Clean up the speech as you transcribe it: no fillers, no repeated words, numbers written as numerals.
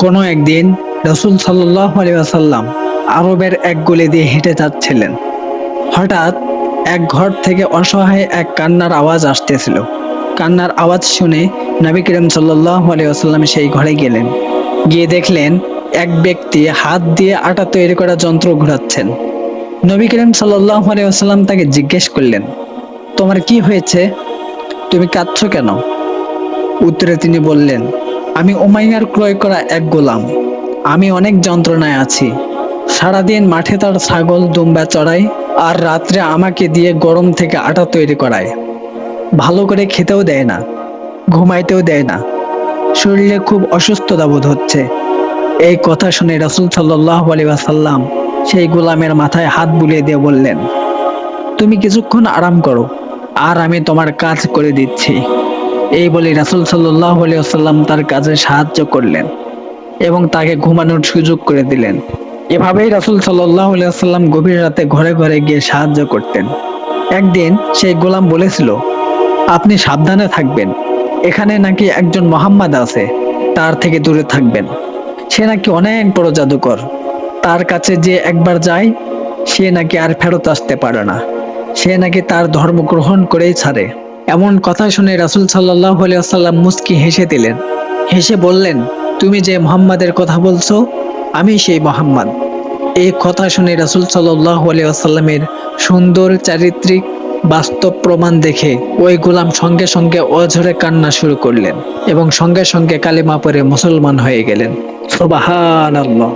কোনো একদিন রাসূল সাল্লাল্লাহু আলাইহি ওয়াসাল্লাম আরবের এক গলি দিয়ে হেঁটে যাচ্ছিলেন। হঠাৎ এক ঘর থেকে অসহায় এক কান্নার আওয়াজ আসতেছিল। কান্নার আওয়াজ শুনে নবী করিম সাল্লাল্লাহু আলাইহি ওয়াসাল্লাম সেই ঘরে গেলেন। গিয়ে দেখলেন এক ব্যক্তি হাত দিয়ে আটা তৈরি করা যন্ত্র ঘোরাচ্ছেন। নবী করিম সাল্লাল্লাহু আলাইহি ওয়াসাল্লাম তাকে জিজ্ঞেস করলেন, তোমার কি হয়েছে? তুমি কাঁদছো কেন? উত্তরে তিনি বললেন, আমি উমাইয়ার ক্রয় করা এক গোলাম। আমি অনেক যন্ত্রণায় আছি। সারাদিন মাঠে তার ছাগল দুম্বা চড়ায়, আর রাত্রে আমাকে দিয়ে গরম থেকে আটা তৈরি করায়। ভালো করে খেতেও দেয় না, ঘুমাইতেও দেয় না। শরীরে খুব অসুস্থতা বোধ হচ্ছে। এই কথা শুনে রাসূল সাল্লাল্লাহু আলাইহি ওয়াসাল্লাম সেই গোলামের মাথায় হাত বুলিয়ে দিয়ে বললেন, তুমি কিছুক্ষণ আরাম করো, আর আমি তোমার কাজ করে দিচ্ছি। এই বলে রাসূল সাল্লাল্লাহু আলাইহি ওয়াসাল্লাম তার কাজে সাহায্য করলেন এবং তাকে ঘুমানোর সুযোগ করে দিলেন। এভাবেই রাসূল সাল্লাল্লাহু আলাইহি ওয়াসাল্লাম গভীর রাতে ঘরে ঘরে গিয়ে সাহায্য করতেন। একদিন সেই গোলাম বলেছিল, আপনি সাবধানে থাকবেন। এখানে নাকি একজন মোহাম্মদ আছে, তার থেকে দূরে থাকবেন। সে নাকি অনেক বড় জাদুকর। তার কাছে যে একবার যায়, সে নাকি আর ফেরত আসতে পারে না। সে নাকি তার ধর্ম গ্রহণ করেই ছাড়ে। এমন কথা শুনে রাসূল সাল্লাল্লাহু আলাইহি ওয়াসাল্লাম মুস্কি হেসে দিলেন। হেসে বললেন, তুমি যে মুহাম্মাদের কথা বলছো, আমি সেই মুহাম্মদ। এই কথা শুনে রাসূল সাল্লাল্লাহু আলাইহি ওয়াসাল্লামের সুন্দর চারিত্রিক বাস্তব প্রমাণ দেখে ওই গোলাম সঙ্গে সঙ্গে অঝরে কান্না শুরু করলেন এবং সঙ্গে সঙ্গে কালিমা পড়ে মুসলমান হয়ে গেলেন। সুবহানাল্লাহ।